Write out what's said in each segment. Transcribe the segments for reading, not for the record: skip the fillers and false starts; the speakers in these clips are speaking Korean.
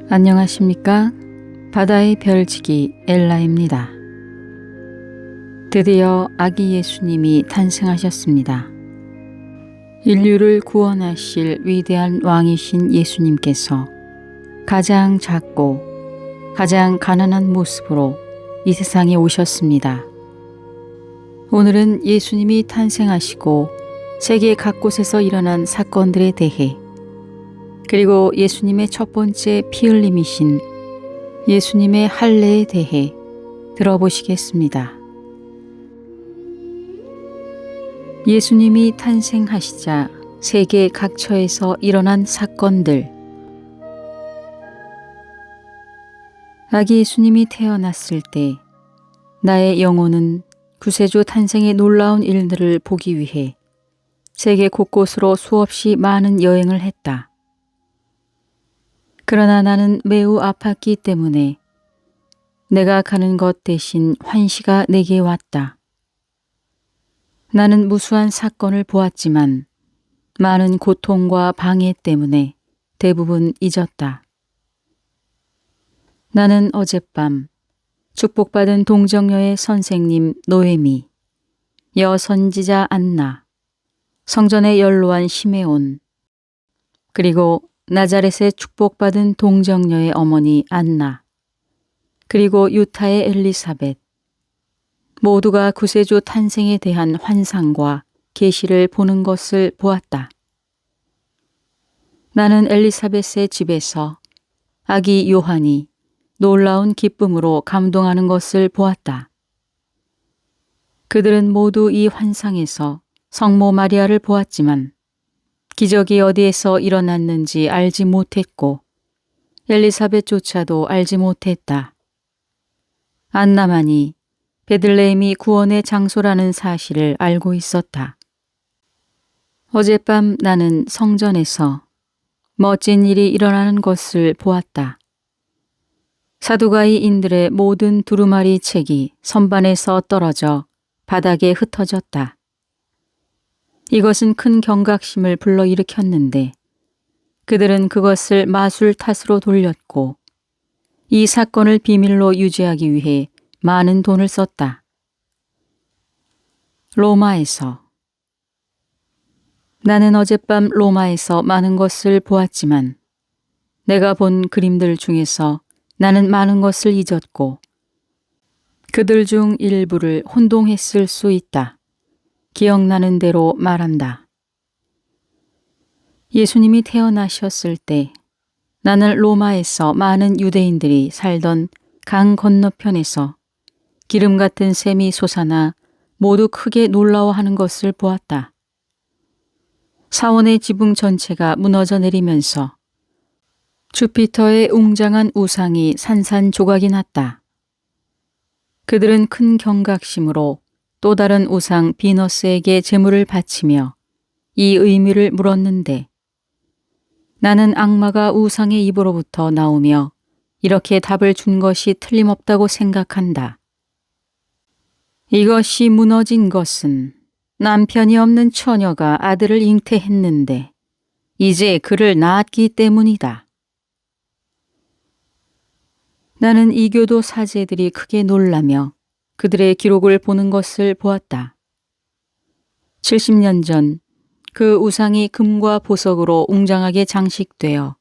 안녕하십니까? 바다의 별지기 엘라입니다. 드디어 아기 예수님이 탄생하셨습니다. 인류를 구원하실 위대한 왕이신 예수님께서 가장 작고 가장 가난한 모습으로 이 세상에 오셨습니다. 오늘은 예수님이 탄생하시고 세계 각곳에서 일어난 사건들에 대해, 그리고 예수님의 첫 번째 피 흘림이신 예수님의 할례에 대해 들어보시겠습니다. 예수님이 탄생하시자 세계 각처에서 일어난 사건들. 아기 예수님이 태어났을 때 나의 영혼은 구세주 탄생의 놀라운 일들을 보기 위해 세계 곳곳으로 수없이 많은 여행을 했다. 그러나 나는 매우 아팠기 때문에 내가 가는 것 대신 환시가 내게 왔다. 나는 무수한 사건을 보았지만 많은 고통과 방해 때문에 대부분 잊었다. 나는 어젯밤 축복받은 동정녀의 선생님 노에미, 여선지자 안나, 성전의 연로한 시메온, 그리고 나자렛의 축복받은 동정녀의 어머니 안나, 그리고 유타의 엘리사벳, 모두가 구세주 탄생에 대한 환상과 계시를 보는 것을 보았다. 나는 엘리사벳의 집에서 아기 요한이 놀라운 기쁨으로 감동하는 것을 보았다. 그들은 모두 이 환상에서 성모 마리아를 보았지만 기적이 어디에서 일어났는지 알지 못했고 엘리사벳조차도 알지 못했다. 안나만이 베들레헴이 구원의 장소라는 사실을 알고 있었다. 어젯밤 나는 성전에서 멋진 일이 일어나는 것을 보았다. 사두가이인들의 모든 두루마리 책이 선반에서 떨어져 바닥에 흩어졌다. 이것은 큰 경각심을 불러일으켰는데 그들은 그것을 마술 탓으로 돌렸고 이 사건을 비밀로 유지하기 위해 많은 돈을 썼다. 로마에서. 나는 어젯밤 로마에서 많은 것을 보았지만 내가 본 그림들 중에서 나는 많은 것을 잊었고 그들 중 일부를 혼동했을 수 있다. 기억나는 대로 말한다. 예수님이 태어나셨을 때 나는 로마에서 많은 유대인들이 살던 강 건너편에서 기름 같은 샘이 솟아나 모두 크게 놀라워하는 것을 보았다. 사원의 지붕 전체가 무너져 내리면서 주피터의 웅장한 우상이 산산조각이 났다. 그들은 큰 경각심으로 또 다른 우상 비너스에게 제물을 바치며 이 의미를 물었는데 나는 악마가 우상의 입으로부터 나오며 이렇게 답을 준 것이 틀림없다고 생각한다. 이것이 무너진 것은 남편이 없는 처녀가 아들을 잉태했는데 이제 그를 낳았기 때문이다. 나는 이교도 사제들이 크게 놀라며 그들의 기록을 보는 것을 보았다. 70년 전 그 우상이 금과 보석으로 웅장하게 장식되어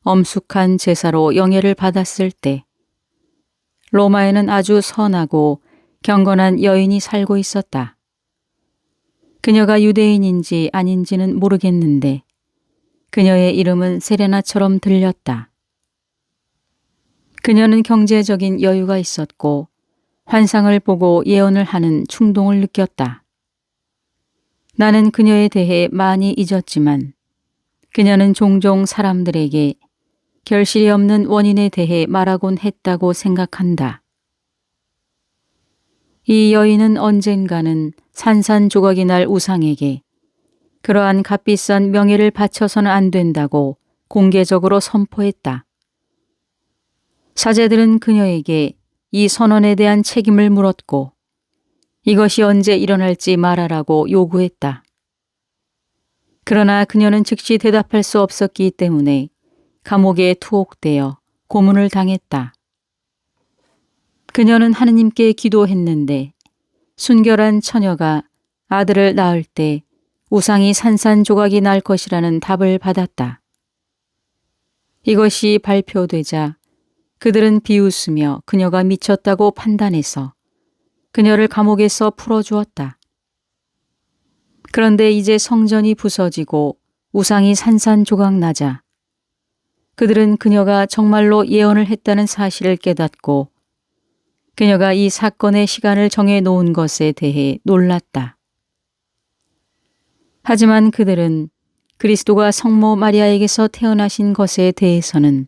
엄숙한 제사로 영예를 받았을 때 로마에는 아주 선하고 경건한 여인이 살고 있었다. 그녀가 유대인인지 아닌지는 모르겠는데 그녀의 이름은 세레나처럼 들렸다. 그녀는 경제적인 여유가 있었고 환상을 보고 예언을 하는 충동을 느꼈다. 나는 그녀에 대해 많이 잊었지만 그녀는 종종 사람들에게 결실이 없는 원인에 대해 말하곤 했다고 생각한다. 이 여인은 언젠가는 산산조각이 날 우상에게 그러한 값비싼 명예를 바쳐서는 안 된다고 공개적으로 선포했다. 사제들은 그녀에게 이 선언에 대한 책임을 물었고 이것이 언제 일어날지 말하라고 요구했다. 그러나 그녀는 즉시 대답할 수 없었기 때문에 감옥에 투옥되어 고문을 당했다. 그녀는 하느님께 기도했는데 순결한 처녀가 아들을 낳을 때 우상이 산산조각이 날 것이라는 답을 받았다. 이것이 발표되자 그들은 비웃으며 그녀가 미쳤다고 판단해서 그녀를 감옥에서 풀어주었다. 그런데 이제 성전이 부서지고 우상이 산산조각 나자 그들은 그녀가 정말로 예언을 했다는 사실을 깨닫고 그녀가 이 사건의 시간을 정해 놓은 것에 대해 놀랐다. 하지만 그들은 그리스도가 성모 마리아에게서 태어나신 것에 대해서는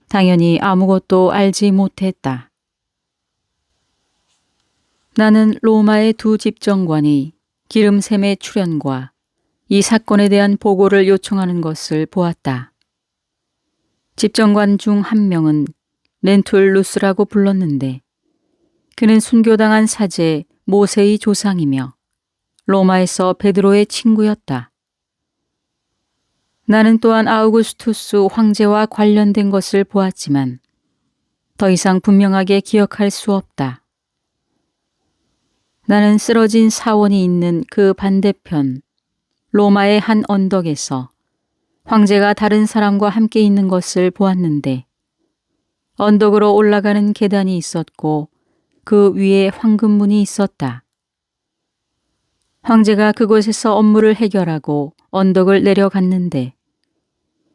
당연히 아무것도 알지 못했다. 나는 로마의 두 집정관이 기름샘의 출현과 이 사건에 대한 보고를 요청하는 것을 보았다. 집정관 중 한 명은 렌툴루스라고 불렀는데 그는 순교당한 사제 모세의 조상이며 로마에서 베드로의 친구였다. 나는 또한 아우구스투스 황제와 관련된 것을 보았지만 더 이상 분명하게 기억할 수 없다. 나는 쓰러진 사원이 있는 그 반대편 로마의 한 언덕에서 황제가 다른 사람과 함께 있는 것을 보았는데 언덕으로 올라가는 계단이 있었고 그 위에 황금문이 있었다. 황제가 그곳에서 업무를 해결하고 언덕을 내려갔는데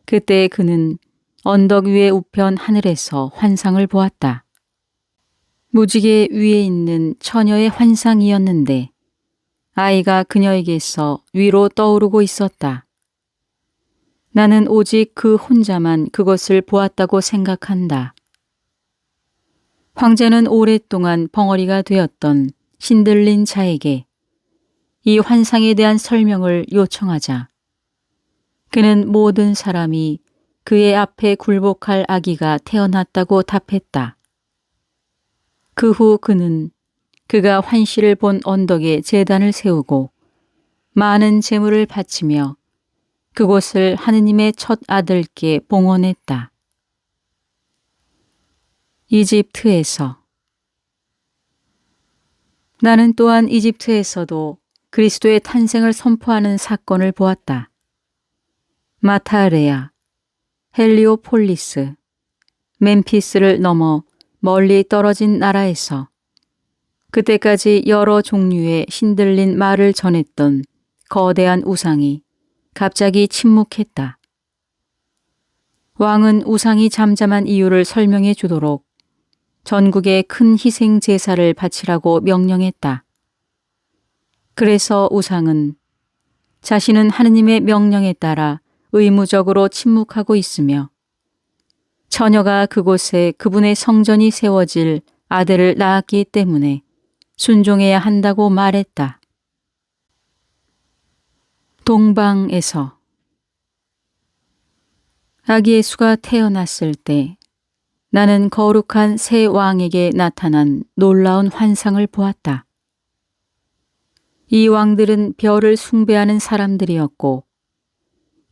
그때 그는 언덕 위에 우편 하늘에서 환상을 보았다. 무지개 위에 있는 처녀의 환상이었는데 아이가 그녀에게서 위로 떠오르고 있었다. 나는 오직 그 혼자만 그것을 보았다고 생각한다. 황제는 오랫동안 벙어리가 되었던 신들린 자에게 이 환상에 대한 설명을 요청하자 그는 모든 사람이 그의 앞에 굴복할 아기가 태어났다고 답했다. 그 후 그는 그가 환시를 본 언덕에 제단을 세우고 많은 제물을 바치며 그곳을 하느님의 첫 아들께 봉헌했다. 이집트에서 나는 또한 이집트에서도 그리스도의 탄생을 선포하는 사건을 보았다. 마타레아, 헬리오폴리스, 멤피스를 넘어 멀리 떨어진 나라에서 그때까지 여러 종류의 신들린 말을 전했던 거대한 우상이 갑자기 침묵했다. 왕은 우상이 잠잠한 이유를 설명해 주도록 전국에 큰 희생 제사를 바치라고 명령했다. 그래서 우상은 자신은 하느님의 명령에 따라 의무적으로 침묵하고 있으며 처녀가 그곳에 그분의 성전이 세워질 아들을 낳았기 때문에 순종해야 한다고 말했다. 동방에서 아기 예수가 태어났을 때 나는 거룩한 새 왕에게 나타난 놀라운 환상을 보았다. 이 왕들은 별을 숭배하는 사람들이었고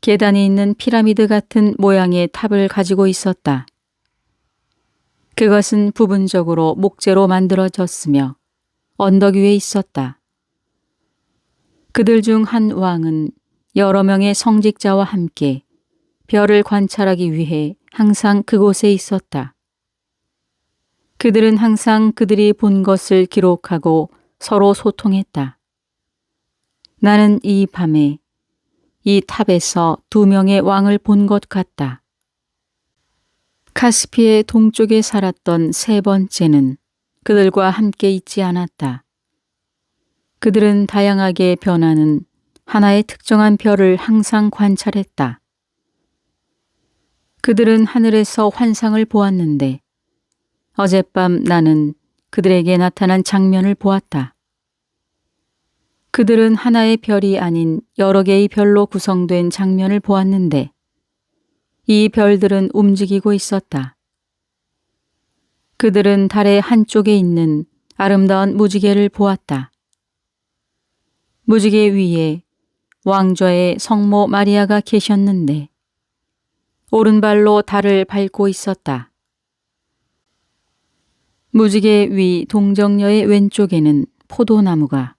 계단이 있는 피라미드 같은 모양의 탑을 가지고 있었다. 그것은 부분적으로 목재로 만들어졌으며 언덕 위에 있었다. 그들 중 한 왕은 여러 명의 성직자와 함께 별을 관찰하기 위해 항상 그곳에 있었다. 그들은 항상 그들이 본 것을 기록하고 서로 소통했다. 나는 이 밤에 이 탑에서 2명의 왕을 본 것 같다. 카스피의 동쪽에 살았던 세 번째는 그들과 함께 있지 않았다. 그들은 다양하게 변하는 하나의 특정한 별을 항상 관찰했다. 그들은 하늘에서 환상을 보았는데 어젯밤 나는 그들에게 나타난 장면을 보았다. 그들은 하나의 별이 아닌 여러 개의 별로 구성된 장면을 보았는데 이 별들은 움직이고 있었다. 그들은 달의 한쪽에 있는 아름다운 무지개를 보았다. 무지개 위에 왕좌의 성모 마리아가 계셨는데 오른발로 달을 밟고 있었다. 무지개 위 동정녀의 왼쪽에는 포도나무가,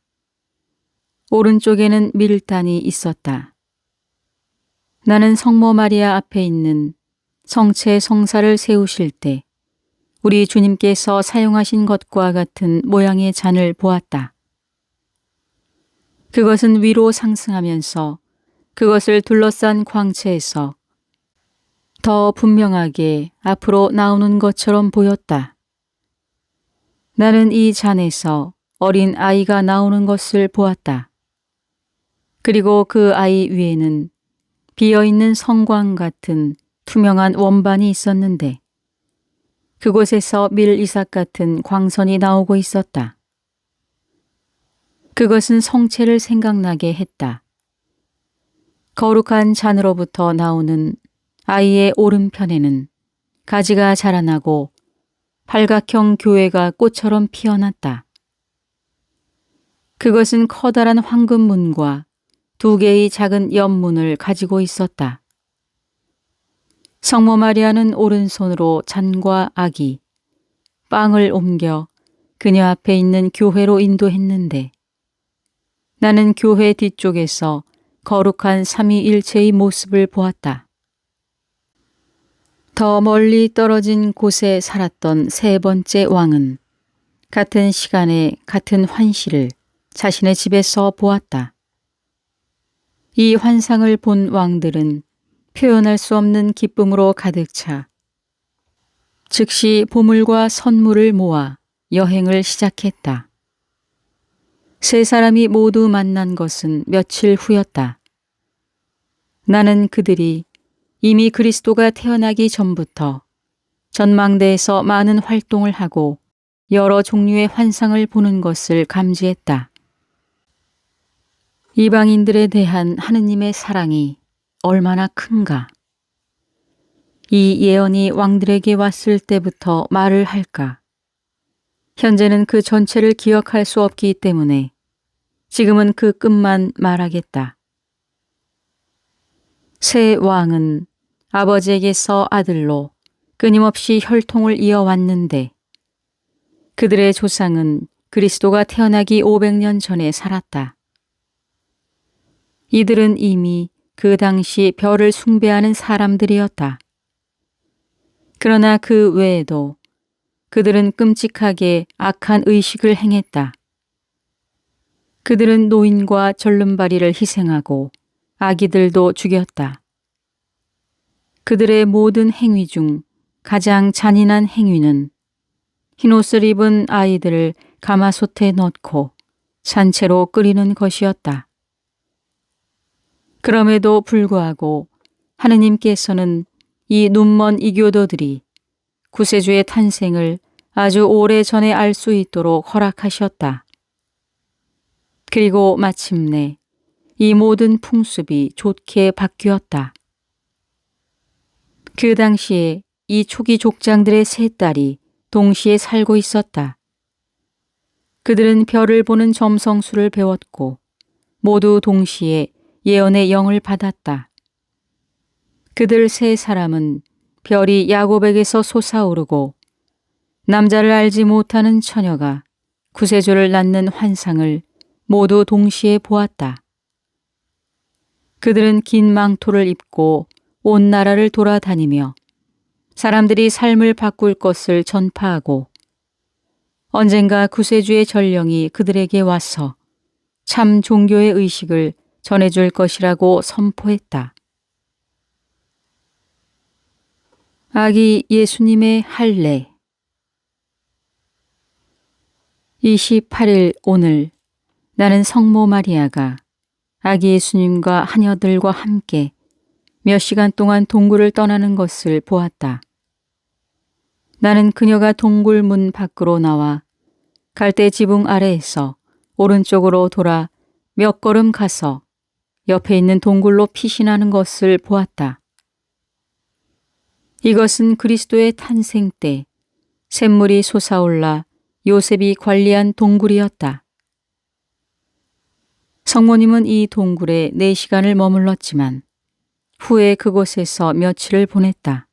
오른쪽에는 밀단이 있었다. 나는 성모 마리아 앞에 있는 성체 성사를 세우실 때 우리 주님께서 사용하신 것과 같은 모양의 잔을 보았다. 그것은 위로 상승하면서 그것을 둘러싼 광채에서 더 분명하게 앞으로 나오는 것처럼 보였다. 나는 이 잔에서 어린 아이가 나오는 것을 보았다. 그리고 그 아이 위에는 비어있는 성광 같은 투명한 원반이 있었는데 그곳에서 밀 이삭 같은 광선이 나오고 있었다. 그것은 성체를 생각나게 했다. 거룩한 잔으로부터 나오는 아이의 오른편에는 가지가 자라나고 팔각형 교회가 꽃처럼 피어났다. 그것은 커다란 황금문과 2개의 작은 옆문을 가지고 있었다. 성모 마리아는 오른손으로 잔과 아기, 빵을 옮겨 그녀 앞에 있는 교회로 인도했는데 나는 교회 뒤쪽에서 거룩한 삼위일체의 모습을 보았다. 더 멀리 떨어진 곳에 살았던 3번째 왕은 같은 시간에 같은 환시를 자신의 집에서 보았다. 이 환상을 본 왕들은 표현할 수 없는 기쁨으로 가득 차 즉시 보물과 선물을 모아 여행을 시작했다. 3사람이 모두 만난 것은 며칠 후였다. 나는 그들이 이미 그리스도가 태어나기 전부터 전망대에서 많은 활동을 하고 여러 종류의 환상을 보는 것을 감지했다. 이방인들에 대한 하느님의 사랑이 얼마나 큰가. 이 예언이 왕들에게 왔을 때부터 말을 할까. 현재는 그 전체를 기억할 수 없기 때문에 지금은 그 끝만 말하겠다. 새 왕은 아버지에게서 아들로 끊임없이 혈통을 이어왔는데 그들의 조상은 그리스도가 태어나기 500년 전에 살았다. 이들은 이미 그 당시 별을 숭배하는 사람들이었다. 그러나 그 외에도 그들은 끔찍하게 악한 의식을 행했다. 그들은 노인과 절름발이를 희생하고 아기들도 죽였다. 그들의 모든 행위 중 가장 잔인한 행위는 흰옷을 입은 아이들을 가마솥에 넣고 산채로 끓이는 것이었다. 그럼에도 불구하고 하느님께서는 이 눈먼 이교도들이 구세주의 탄생을 아주 오래전에 알 수 있도록 허락하셨다. 그리고 마침내 이 모든 풍습이 좋게 바뀌었다. 그 당시에 이 초기 족장들의 3딸이 동시에 살고 있었다. 그들은 별을 보는 점성술을 배웠고 모두 동시에 예언의 영을 받았다. 그들 3사람은 별이 야곱에게서 솟아오르고 남자를 알지 못하는 처녀가 구세주를 낳는 환상을 모두 동시에 보았다. 그들은 긴 망토를 입고 온 나라를 돌아다니며 사람들이 삶을 바꿀 것을 전파하고 언젠가 구세주의 전령이 그들에게 와서 참 종교의 의식을 전해줄 것이라고 선포했다. 아기 예수님의 할례 28일 오늘 나는 성모 마리아가 아기 예수님과 하녀들과 함께 몇 시간 동안 동굴을 떠나는 것을 보았다. 나는 그녀가 동굴 문 밖으로 나와 갈대 지붕 아래에서 오른쪽으로 돌아 몇 걸음 가서 옆에 있는 동굴로 피신하는 것을 보았다. 이것은 그리스도의 탄생 때 샘물이 솟아올라 요셉이 관리한 동굴이었다. 성모님은 이 동굴에 4시간을 머물렀지만 후에 그곳에서 며칠을 보냈다.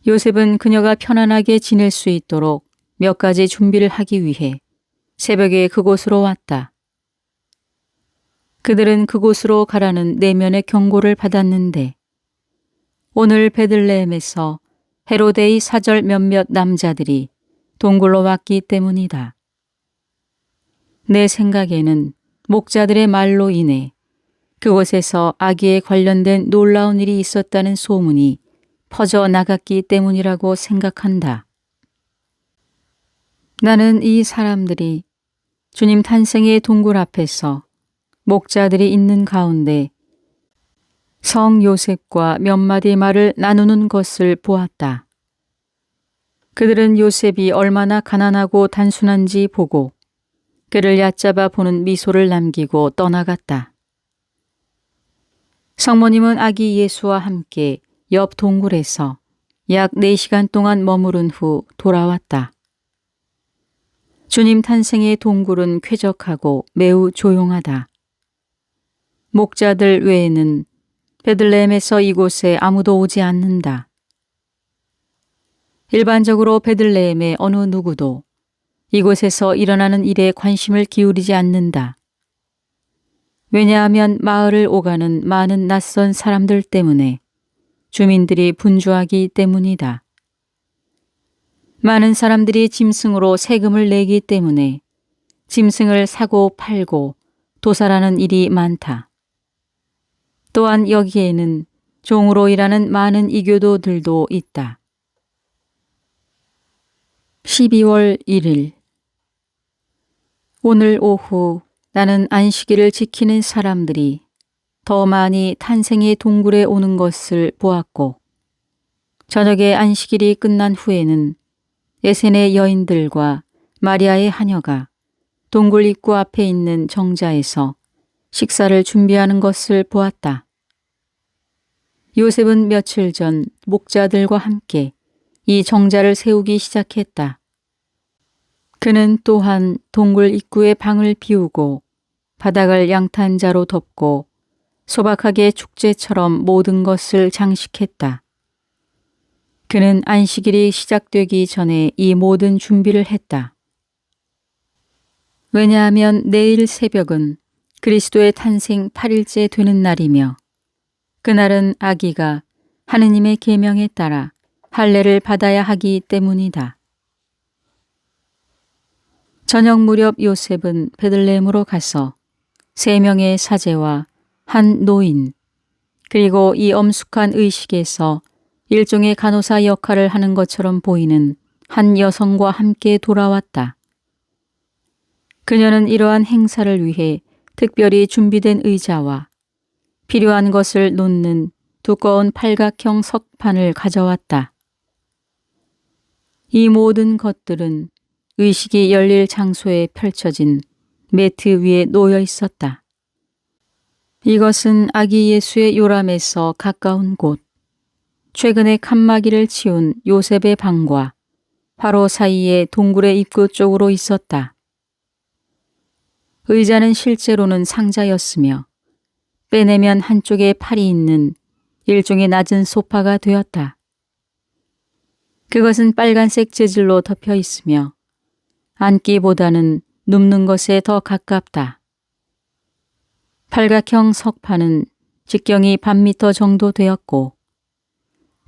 요셉은 그녀가 편안하게 지낼 수 있도록 몇 가지 준비를 하기 위해 새벽에 그곳으로 왔다. 그들은 그곳으로 가라는 내면의 경고를 받았는데 오늘 베들레헴에서 헤로데의 사절 몇몇 남자들이 동굴로 왔기 때문이다. 내 생각에는 목자들의 말로 인해 그곳에서 아기에 관련된 놀라운 일이 있었다는 소문이 퍼져 나갔기 때문이라고 생각한다. 나는 이 사람들이 주님 탄생의 동굴 앞에서 목자들이 있는 가운데 성 요셉과 몇 마디 말을 나누는 것을 보았다. 그들은 요셉이 얼마나 가난하고 단순한지 보고 그를 얕잡아 보는 미소를 남기고 떠나갔다. 성모님은 아기 예수와 함께 옆 동굴에서 약 4시간 동안 머무른 후 돌아왔다. 주님 탄생의 동굴은 쾌적하고 매우 조용하다. 목자들 외에는 베들레헴에서 이곳에 아무도 오지 않는다. 일반적으로 베들레헴의 어느 누구도 이곳에서 일어나는 일에 관심을 기울이지 않는다. 왜냐하면 마을을 오가는 많은 낯선 사람들 때문에 주민들이 분주하기 때문이다. 많은 사람들이 짐승으로 세금을 내기 때문에 짐승을 사고 팔고 도살하는 일이 많다. 또한 여기에는 종으로 일하는 많은 이교도들도 있다. 12월 1일 오늘 오후 나는 안식일을 지키는 사람들이 더 많이 탄생의 동굴에 오는 것을 보았고 저녁에 안식일이 끝난 후에는 에센의 여인들과 마리아의 하녀가 동굴 입구 앞에 있는 정자에서 식사를 준비하는 것을 보았다. 요셉은 며칠 전 목자들과 함께 이 정자를 세우기 시작했다. 그는 또한 동굴 입구의 방을 비우고 바닥을 양탄자로 덮고 소박하게 축제처럼 모든 것을 장식했다. 그는 안식일이 시작되기 전에 이 모든 준비를 했다. 왜냐하면 내일 새벽은 그리스도의 탄생 8일째 되는 날이며 그날은 아기가 하느님의 계명에 따라 할례를 받아야 하기 때문이다. 저녁 무렵 요셉은 베들레헴으로 가서 3명의 사제와 한 노인 그리고 이 엄숙한 의식에서 일종의 간호사 역할을 하는 것처럼 보이는 한 여성과 함께 돌아왔다. 그녀는 이러한 행사를 위해 특별히 준비된 의자와 필요한 것을 놓는 두꺼운 팔각형 석판을 가져왔다. 이 모든 것들은 의식이 열릴 장소에 펼쳐진 매트 위에 놓여 있었다. 이것은 아기 예수의 요람에서 가까운 곳, 최근에 칸막이를 치운 요셉의 방과 바로 사이에 동굴의 입구 쪽으로 있었다. 의자는 실제로는 상자였으며 빼내면 한쪽에 팔이 있는 일종의 낮은 소파가 되었다. 그것은 빨간색 재질로 덮여 있으며 앉기보다는 눕는 것에 더 가깝다. 팔각형 석판은 직경이 반미터 정도 되었고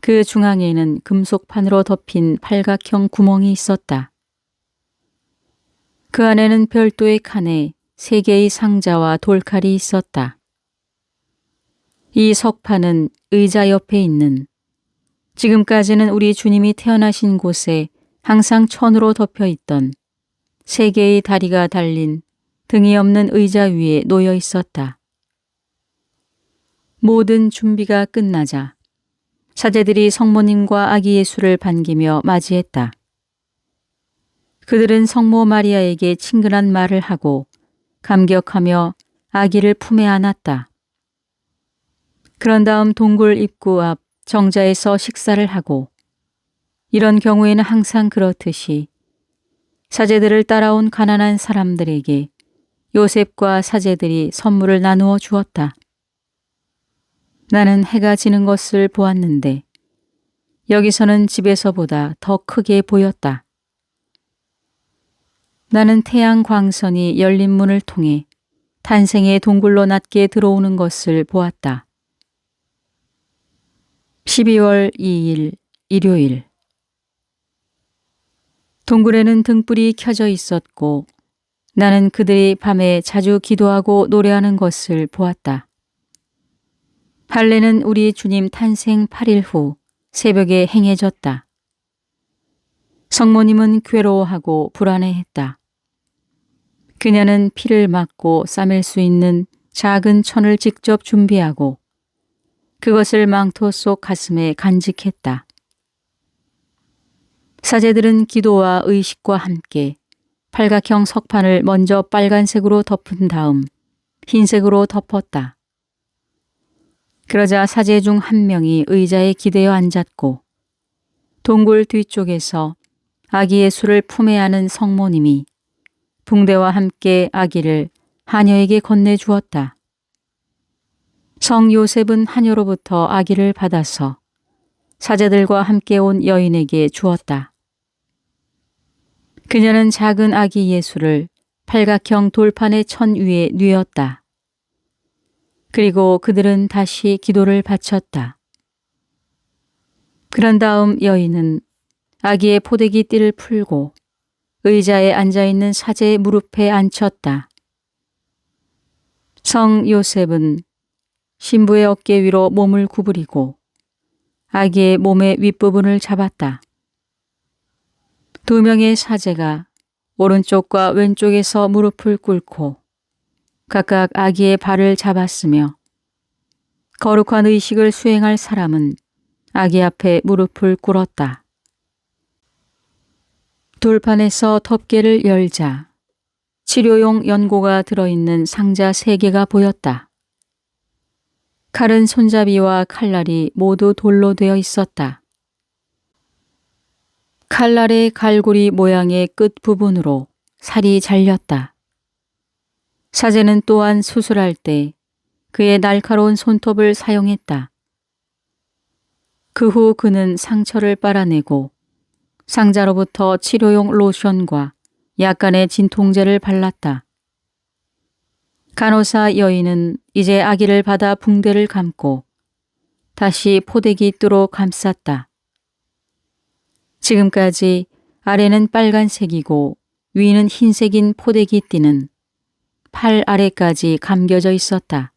그 중앙에는 금속판으로 덮인 팔각형 구멍이 있었다. 그 안에는 별도의 칸에 3개의 상자와 돌칼이 있었다. 이 석판은 의자 옆에 있는 지금까지는 우리 주님이 태어나신 곳에 항상 천으로 덮여 있던 3개의 다리가 달린 등이 없는 의자 위에 놓여 있었다. 모든 준비가 끝나자 사제들이 성모님과 아기 예수를 반기며 맞이했다. 그들은 성모 마리아에게 친근한 말을 하고 감격하며 아기를 품에 안았다. 그런 다음 동굴 입구 앞 정자에서 식사를 하고 이런 경우에는 항상 그렇듯이 사제들을 따라온 가난한 사람들에게 요셉과 사제들이 선물을 나누어 주었다. 나는 해가 지는 것을 보았는데 여기서는 집에서보다 더 크게 보였다. 나는 태양 광선이 열린 문을 통해 탄생의 동굴로 낮게 들어오는 것을 보았다. 12월 2일 일요일. 동굴에는 등불이 켜져 있었고 나는 그들이 밤에 자주 기도하고 노래하는 것을 보았다. 할례는 우리 주님 탄생 8일 후 새벽에 행해졌다. 성모님은 괴로워하고 불안해했다. 그녀는 피를 맞고 싸맬 수 있는 작은 천을 직접 준비하고 그것을 망토 속 가슴에 간직했다. 사제들은 기도와 의식과 함께 팔각형 석판을 먼저 빨간색으로 덮은 다음 흰색으로 덮었다. 그러자 사제 중 한 명이 의자에 기대어 앉았고 동굴 뒤쪽에서 아기 예수를 품에 안은 성모님이 붕대와 함께 아기를 하녀에게 건네주었다. 성 요셉은 하녀로부터 아기를 받아서 사제들과 함께 온 여인에게 주었다. 그녀는 작은 아기 예수를 팔각형 돌판의 천 위에 뉘었다. 그리고 그들은 다시 기도를 바쳤다. 그런 다음 여인은 아기의 포대기 띠를 풀고 의자에 앉아있는 사제의 무릎에 앉혔다. 성 요셉은 신부의 어깨 위로 몸을 구부리고 아기의 몸의 윗부분을 잡았다. 두 명의 사제가 오른쪽과 왼쪽에서 무릎을 꿇고 각각 아기의 발을 잡았으며 거룩한 의식을 수행할 사람은 아기 앞에 무릎을 꿇었다. 돌판에서 덮개를 열자 치료용 연고가 들어있는 상자 3개가 보였다. 칼은 손잡이와 칼날이 모두 돌로 되어 있었다. 칼날의 갈고리 모양의 끝 부분으로 살이 잘렸다. 사제는 또한 수술할 때 그의 날카로운 손톱을 사용했다. 그 후 그는 상처를 빨아내고 상자로부터 치료용 로션과 약간의 진통제를 발랐다. 간호사 여인은 이제 아기를 받아 붕대를 감고 다시 포대기 뚜로 감쌌다. 지금까지 아래는 빨간색이고 위는 흰색인 포대기 띠는 팔 아래까지 감겨져 있었다.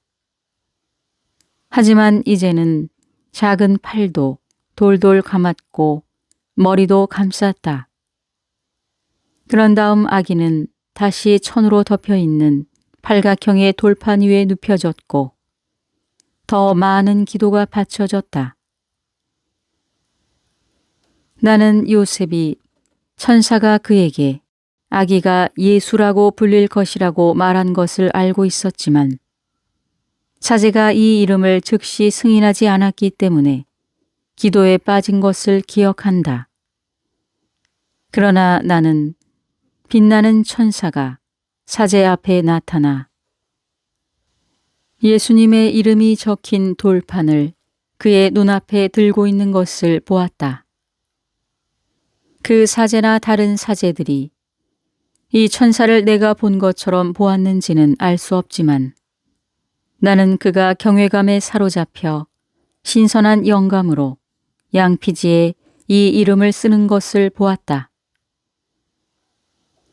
하지만 이제는 작은 팔도 돌돌 감았고 머리도 감쌌다. 그런 다음 아기는 다시 천으로 덮여 있는 팔각형의 돌판 위에 눕혀졌고 더 많은 기도가 바쳐졌다. 나는 요셉이 천사가 그에게 아기가 예수라고 불릴 것이라고 말한 것을 알고 있었지만 사제가 이 이름을 즉시 승인하지 않았기 때문에 기도에 빠진 것을 기억한다. 그러나 나는 빛나는 천사가 사제 앞에 나타나 예수님의 이름이 적힌 돌판을 그의 눈앞에 들고 있는 것을 보았다. 그 사제나 다른 사제들이 이 천사를 내가 본 것처럼 보았는지는 알 수 없지만 나는 그가 경외감에 사로잡혀 신선한 영감으로 양피지에 이 이름을 쓰는 것을 보았다.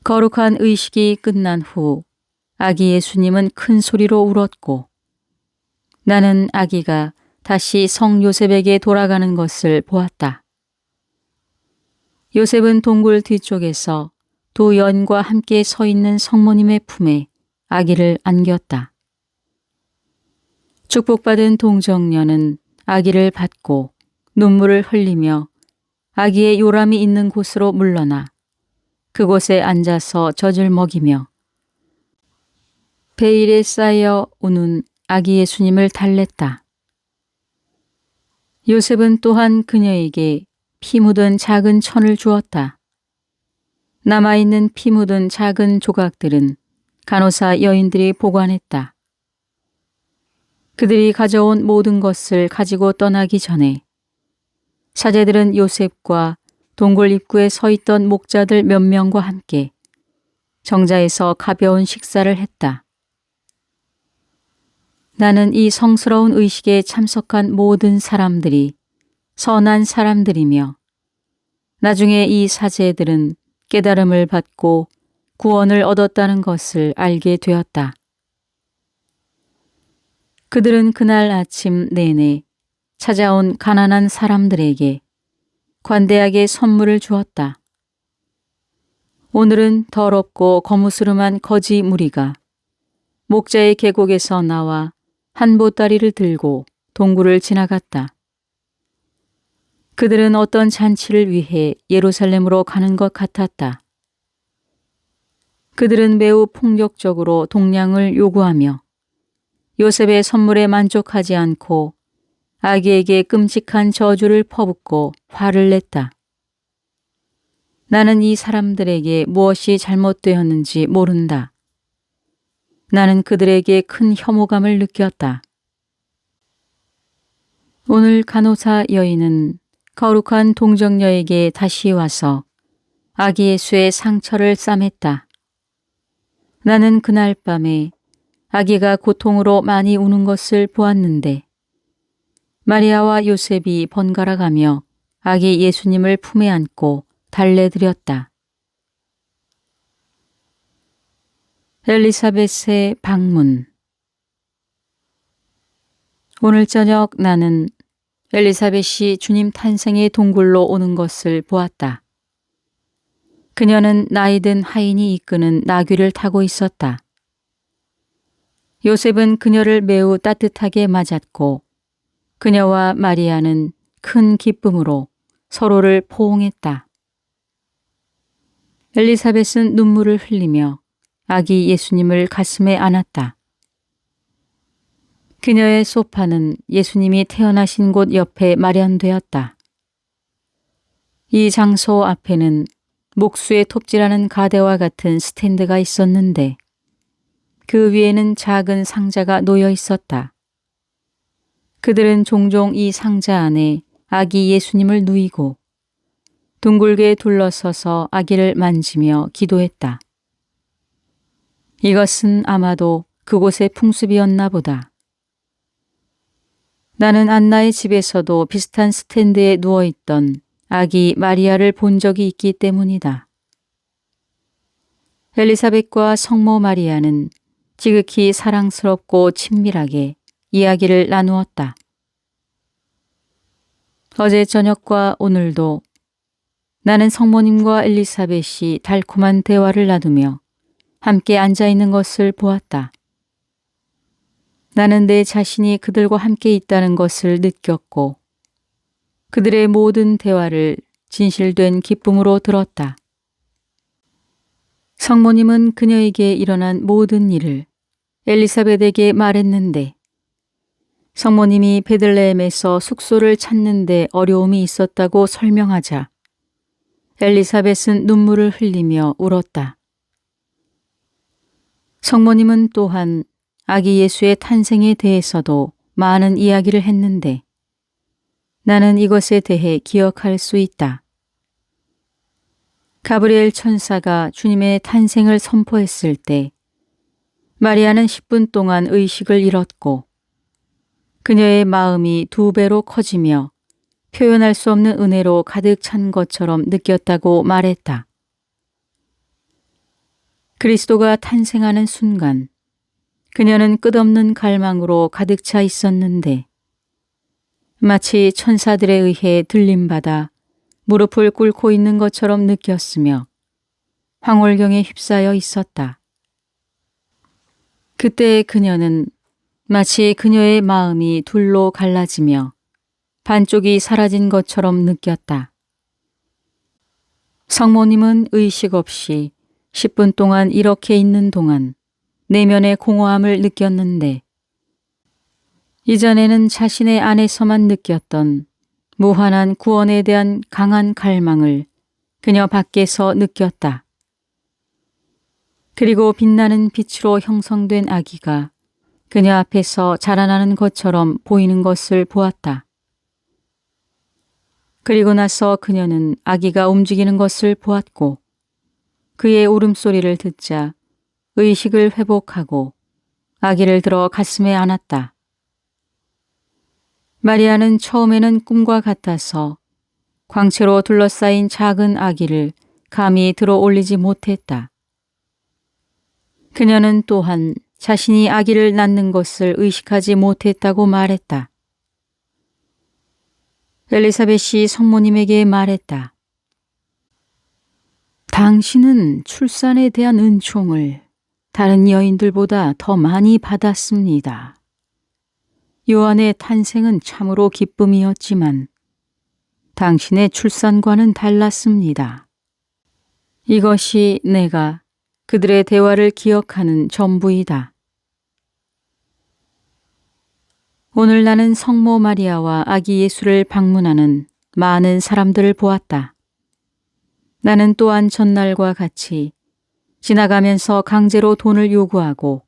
거룩한 의식이 끝난 후 아기 예수님은 큰 소리로 울었고 나는 아기가 다시 성 요셉에게 돌아가는 것을 보았다. 요셉은 동굴 뒤쪽에서 두 연과 함께 서 있는 성모님의 품에 아기를 안겼다. 축복받은 동정녀는 아기를 받고 눈물을 흘리며 아기의 요람이 있는 곳으로 물러나 그곳에 앉아서 젖을 먹이며 베일에 쌓여 우는 아기 예수님을 달랬다. 요셉은 또한 그녀에게 피 묻은 작은 천을 주었다. 남아있는 피 묻은 작은 조각들은 간호사 여인들이 보관했다. 그들이 가져온 모든 것을 가지고 떠나기 전에 사제들은 요셉과 동굴 입구에 서 있던 목자들 몇 명과 함께 정자에서 가벼운 식사를 했다. 나는 이 성스러운 의식에 참석한 모든 사람들이 선한 사람들이며 나중에 이 사제들은 깨달음을 받고 구원을 얻었다는 것을 알게 되었다. 그들은 그날 아침 내내 찾아온 가난한 사람들에게 관대하게 선물을 주었다. 오늘은 더럽고 거무스름한 거지 무리가 목자의 계곡에서 나와 한 보따리를 들고 동굴을 지나갔다. 그들은 어떤 잔치를 위해 예루살렘으로 가는 것 같았다. 그들은 매우 폭력적으로 동량을 요구하며 요셉의 선물에 만족하지 않고 아기에게 끔찍한 저주를 퍼붓고 화를 냈다. 나는 이 사람들에게 무엇이 잘못되었는지 모른다. 나는 그들에게 큰 혐오감을 느꼈다. 오늘 간호사 여인은 거룩한 동정녀에게 다시 와서 아기 예수의 상처를 싸맸다. 나는 그날 밤에 아기가 고통으로 많이 우는 것을 보았는데 마리아와 요셉이 번갈아 가며 아기 예수님을 품에 안고 달래드렸다. 엘리사벳의 방문. 오늘 저녁 나는 엘리사벳이 주님 탄생의 동굴로 오는 것을 보았다. 그녀는 나이든 하인이 이끄는 나귀를 타고 있었다. 요셉은 그녀를 매우 따뜻하게 맞았고 그녀와 마리아는 큰 기쁨으로 서로를 포옹했다. 엘리사벳은 눈물을 흘리며 아기 예수님을 가슴에 안았다. 그녀의 소파는 예수님이 태어나신 곳 옆에 마련되었다. 이 장소 앞에는 목수의 톱질하는 가대와 같은 스탠드가 있었는데 그 위에는 작은 상자가 놓여 있었다. 그들은 종종 이 상자 안에 아기 예수님을 누이고 둥글게 둘러서서 아기를 만지며 기도했다. 이것은 아마도 그곳의 풍습이었나 보다. 나는 안나의 집에서도 비슷한 스탠드에 누워있던 아기 마리아를 본 적이 있기 때문이다. 엘리사벳과 성모 마리아는 지극히 사랑스럽고 친밀하게 이야기를 나누었다. 어제 저녁과 오늘도 나는 성모님과 엘리사벳이 달콤한 대화를 나누며 함께 앉아있는 것을 보았다. 나는 내 자신이 그들과 함께 있다는 것을 느꼈고 그들의 모든 대화를 진실된 기쁨으로 들었다. 성모님은 그녀에게 일어난 모든 일을 엘리사벳에게 말했는데 성모님이 베들레헴에서 숙소를 찾는 데 어려움이 있었다고 설명하자 엘리사벳은 눈물을 흘리며 울었다. 성모님은 또한 아기 예수의 탄생에 대해서도 많은 이야기를 했는데 나는 이것에 대해 기억할 수 있다. 가브리엘 천사가 주님의 탄생을 선포했을 때 마리아는 10분 동안 의식을 잃었고 그녀의 마음이 2배로 커지며 표현할 수 없는 은혜로 가득 찬 것처럼 느꼈다고 말했다. 그리스도가 탄생하는 순간 그녀는 끝없는 갈망으로 가득 차 있었는데 마치 천사들에 의해 들림받아 무릎을 꿇고 있는 것처럼 느꼈으며 황홀경에 휩싸여 있었다. 그때 그녀는 마치 그녀의 마음이 둘로 갈라지며 반쪽이 사라진 것처럼 느꼈다. 성모님은 의식 없이 10분 동안 이렇게 있는 동안 내면의 공허함을 느꼈는데 이전에는 자신의 안에서만 느꼈던 무한한 구원에 대한 강한 갈망을 그녀 밖에서 느꼈다. 그리고 빛나는 빛으로 형성된 아기가 그녀 앞에서 자라나는 것처럼 보이는 것을 보았다. 그리고 나서 그녀는 아기가 움직이는 것을 보았고 그의 울음소리를 듣자 의식을 회복하고 아기를 들어 가슴에 안았다. 마리아는 처음에는 꿈과 같아서 광채로 둘러싸인 작은 아기를 감히 들어 올리지 못했다. 그녀는 또한 자신이 아기를 낳는 것을 의식하지 못했다고 말했다. 엘리사벳이 성모님에게 말했다. 당신은 출산에 대한 은총을 다른 여인들보다 더 많이 받았습니다. 요한의 탄생은 참으로 기쁨이었지만 당신의 출산과는 달랐습니다. 이것이 내가 그들의 대화를 기억하는 전부이다. 오늘 나는 성모 마리아와 아기 예수를 방문하는 많은 사람들을 보았다. 나는 또한 전날과 같이 지나가면서 강제로 돈을 요구하고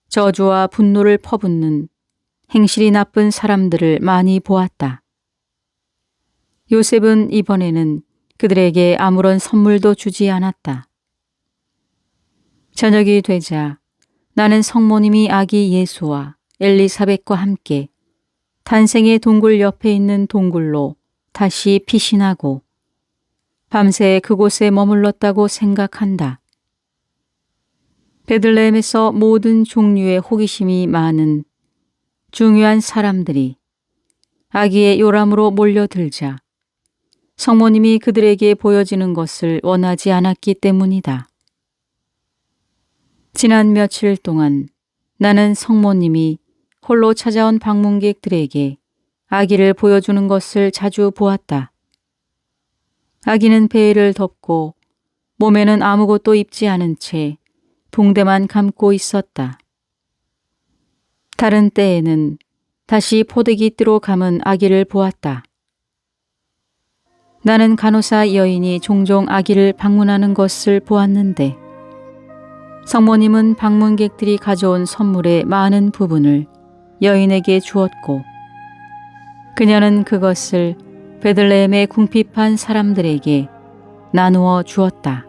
저주와 분노를 퍼붓는 행실이 나쁜 사람들을 많이 보았다. 요셉은 이번에는 그들에게 아무런 선물도 주지 않았다. 저녁이 되자 나는 성모님이 아기 예수와 엘리사벳과 함께 탄생의 동굴 옆에 있는 동굴로 다시 피신하고 밤새 그곳에 머물렀다고 생각한다. 베들레헴에서 모든 종류의 호기심이 많은 중요한 사람들이 아기의 요람으로 몰려들자 성모님이 그들에게 보여지는 것을 원하지 않았기 때문이다. 지난 며칠 동안 나는 성모님이 홀로 찾아온 방문객들에게 아기를 보여주는 것을 자주 보았다. 아기는 베일을 덮고 몸에는 아무것도 입지 않은 채 붕대만 감고 있었다. 다른 때에는 다시 포대기 띠로 감은 아기를 보았다. 나는 간호사 여인이 종종 아기를 방문하는 것을 보았는데 성모님은 방문객들이 가져온 선물의 많은 부분을 여인에게 주었고 그녀는 그것을 베들레헴의 궁핍한 사람들에게 나누어 주었다.